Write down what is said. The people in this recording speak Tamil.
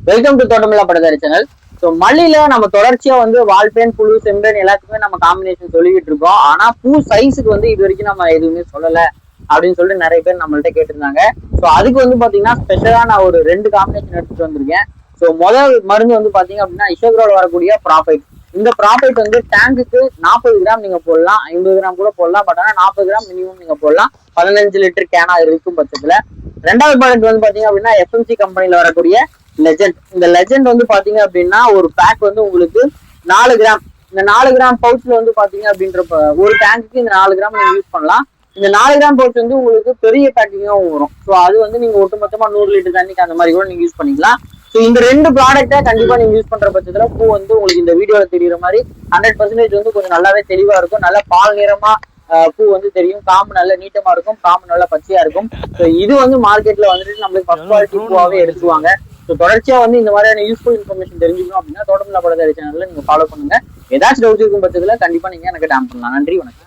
வெல்கம் டு தோட்டமில்லா பட்டதாரி சேனல். ஸோ மல்லியில நம்ம தொடர்ச்சியா வந்து வால்பேன், புழு, செம்பேன் எல்லாத்துக்குமே நம்ம காம்பினேஷன் சொல்லிக்கிட்டு இருக்கோம். ஆனா பூ சைஸுக்கு வந்து இது வரைக்கும் நம்ம எதுவுமே சொல்லல அப்படின்னு சொல்லிட்டு நிறைய பேர் நம்மள்ட்ட கேட்டிருந்தாங்க. ஸோ அதுக்கு வந்து பாத்தீங்கன்னா ஸ்பெஷலா நான் ஒரு 2 காம்பினேஷன் எடுத்துட்டு வந்திருக்கேன். ஸோ முதல் மருந்து வந்து பாத்தீங்க அப்படின்னா இஷோக்ரோல வரக்கூடிய ப்ராஃபைட். இந்த ப்ராஃபைட் வந்து டேங்குக்கு 40 கிராம் நீங்க போடலாம், 50 கிராம் கூட போடலாம். பட் ஆனா 40 கிராம் மினிமம் நீங்க போடலாம் 15 லிட்டர் கேனா இருக்கும் பட்சத்துல. ரெண்டாவது ப்ராடக்ட் வந்து பாத்தீங்க அப்படின்னா எஃப்எம்சி கம்பெனில வரக்கூடிய லெஜெண்ட். இந்த லெஜெண்ட் வந்து பாத்தீங்க அப்படின்னா ஒரு பேக் வந்து உங்களுக்கு 4 கிராம். இந்த 4 கிராம் பவுச்ல வந்து பாத்தீங்க அப்படின்றப்ப ஒரு டேங்குக்கு இந்த 4 கிராம் நீங்க யூஸ் பண்ணலாம். இந்த 4 கிராம் பவுச் வந்து உங்களுக்கு பெரிய பேக்கிங்காகவும் வரும். ஸோ அது வந்து நீங்க ஒட்டுமொத்தமா 100 லிட்டர் தண்ணிக்கு அந்த மாதிரி கூட நீங்க யூஸ் பண்ணிக்கலாம். ஸோ இந்த 2 ப்ராடக்டை கண்டிப்பா நீங்க யூஸ் பண்ற பட்சத்துல பூ வந்து உங்களுக்கு இந்த வீடியோல தெரியுற மாதிரி 100% வந்து கொஞ்சம் நல்லாவே தெளிவா இருக்கும். நல்ல பால் நிறமா பூ வந்து தெரியும். காம்பு நல்ல நீட்டமா இருக்கும், காம்பு நல்ல பச்சையா இருக்கும். ஸோ இது வந்து மார்க்கெட்ல வந்துட்டு நம்மளுக்கு ஃபர்ஸ்ட் குவாலிட்டி பூவாவே எடுத்துவாங்க. ஸோ தொடர்ச்சியா வந்து இந்த மாதிரியான யூஸ்ஃபுல் இன்ஃபர்மேஷன் தெரிஞ்சுக்கணும் அப்படின்னா தோட்டமில்லா பட்டதாரி சேனல்ல நீங்க ஃபாலோ பண்ணுங்க. ஏதாச்சும் டவுட் இருக்கும் பட்சத்துல கண்டிப்பா நீங்க எனக்கு டேம் பண்ணலாம். நன்றி, வணக்கம்.